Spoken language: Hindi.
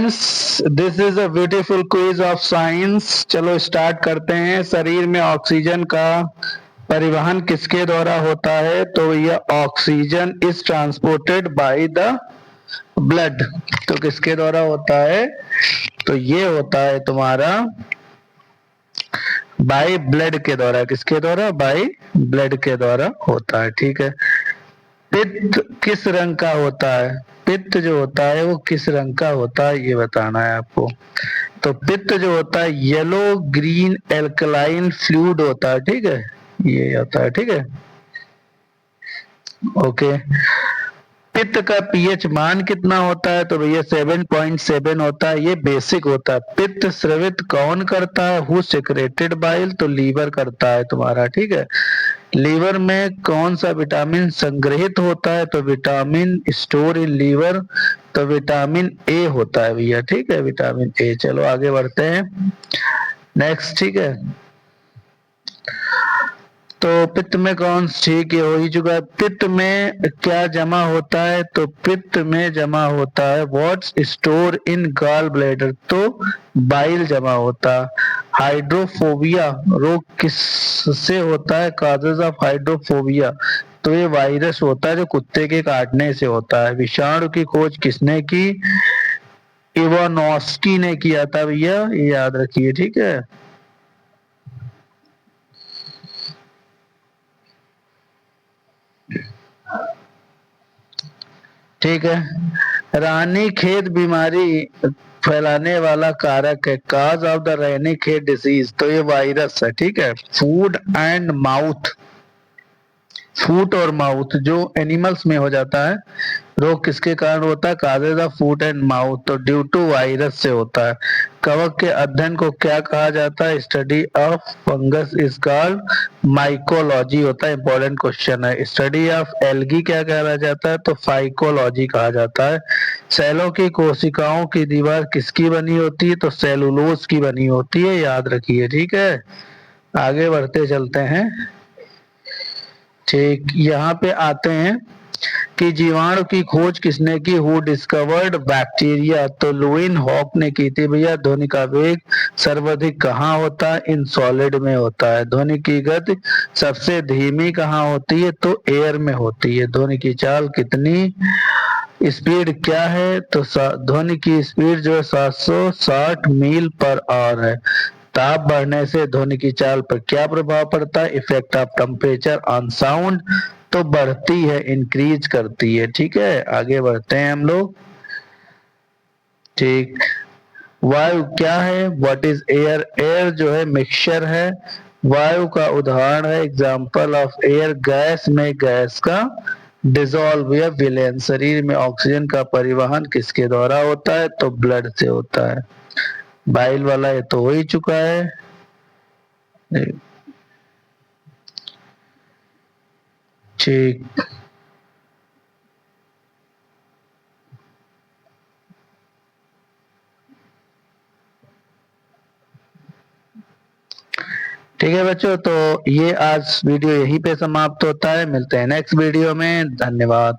Students, this is a beautiful quiz of science. चलो स्टार्ट करते हैं। शरीर में ऑक्सीजन का परिवहन किसके द्वारा होता है? तो यह oxygen is transported by the blood. तो किसके द्वारा होता है? तो ये होता है तुम्हारा बाय ब्लड के द्वारा। किसके द्वारा? बाय ब्लड के द्वारा होता है। ठीक है। पित्त किस रंग का होता है? पित्त जो होता है वो किस रंग का होता है ये बताना है आपको। तो पित्त जो होता है येलो ग्रीन एल्कलाइन फ्लूइड होता है। ठीक है, ये होता है। ठीक है, ओके। पित्त का पीएच मान कितना होता है? तो भैया 7.7 होता है। ये बेसिक होता है। पित्त स्रावित कौन करता है? Who secreted bile? तो लीवर करता है तुम्हारा। ठीक है। लीवर में कौन सा विटामिन संग्रहित होता है? तो विटामिन स्टोर इन लीवर, तो विटामिन ए होता है भैया। ठीक है, विटामिन ए। चलो आगे बढ़ते हैं नेक्स्ट। ठीक है, तो पित्त में कौन? ठीक है, हो ही चुका है। पित्त में क्या जमा होता है? तो पित्त में जमा होता है what's store in gall bladder, तो बाइल जमा होता है। हाइड्रोफोबिया रोग किससे होता है? काजेज ऑफ हाइड्रोफोबिया, तो ये वायरस होता है जो कुत्ते के काटने से होता है। विषाणु की खोज किसने की? इवानोस्की ने किया था भैया, ये याद रखिए। ठीक है, ठीक है। रानीखेत बीमारी फैलाने वाला कारक है। Cause of the Ranikhet disease, तो ये वायरस है। ठीक है। फूड एंड माउथ, फूट और माउथ जो एनिमल्स में हो जाता है रोग किसके कारण होता है? Causes of foot and mouth, तो ड्यू टू वायरस से होता है। कवक के अध्ययन को क्या कहा जाता है? Study of fungus is called mycology होता है। इंपॉर्टेंट क्वेश्चन है। स्टडी ऑफ एल्गी क्या कहा जाता है? तो फाइकोलॉजी कहा जाता है। सेलों की कोशिकाओं की दीवार किसकी बनी होती है? तो सेलुलोज की बनी होती है, याद रखिए। ठीक है, आगे बढ़ते चलते हैं। ठीक, यहाँ पे आते हैं कि जीवाणु की खोज किसने की? हु डिस्कवर्ड बैक्टीरिया, तो लुईन हॉक ने की थी भैया। ध्वनि का वेग सर्वाधिक कहाँ होता है? इन सॉलिड में होता है। ध्वनि की गति सबसे धीमी कहाँ होती है? तो एयर में होती है। ध्वनि की चाल कितनी? स्पीड क्या है? तो ध्वनि की स्पीड जो है 760 मील पर आवर है। ताप बढ़ने से ध्वनि की चाल पर क्या प्रभाव पड़ता है? Effect of temperature on sound, तो बढ़ती है, इंक्रीज करती है। ठीक है, आगे बढ़ते हैं हम लोग। ठीक, वायु क्या है? What is air? एयर जो है मिक्सचर है। वायु का उदाहरण है एग्जाम्पल ऑफ एयर गैस में गैस का डिजोल्व या विलेन। शरीर में ऑक्सीजन का परिवहन किसके द्वारा होता है? तो ब्लड से होता है। बाइल वाला ये तो हो ही चुका है। ठीक, ठीक है बच्चों, तो ये आज वीडियो यहीं पे समाप्त होता है। मिलते हैं नेक्स्ट वीडियो में। धन्यवाद।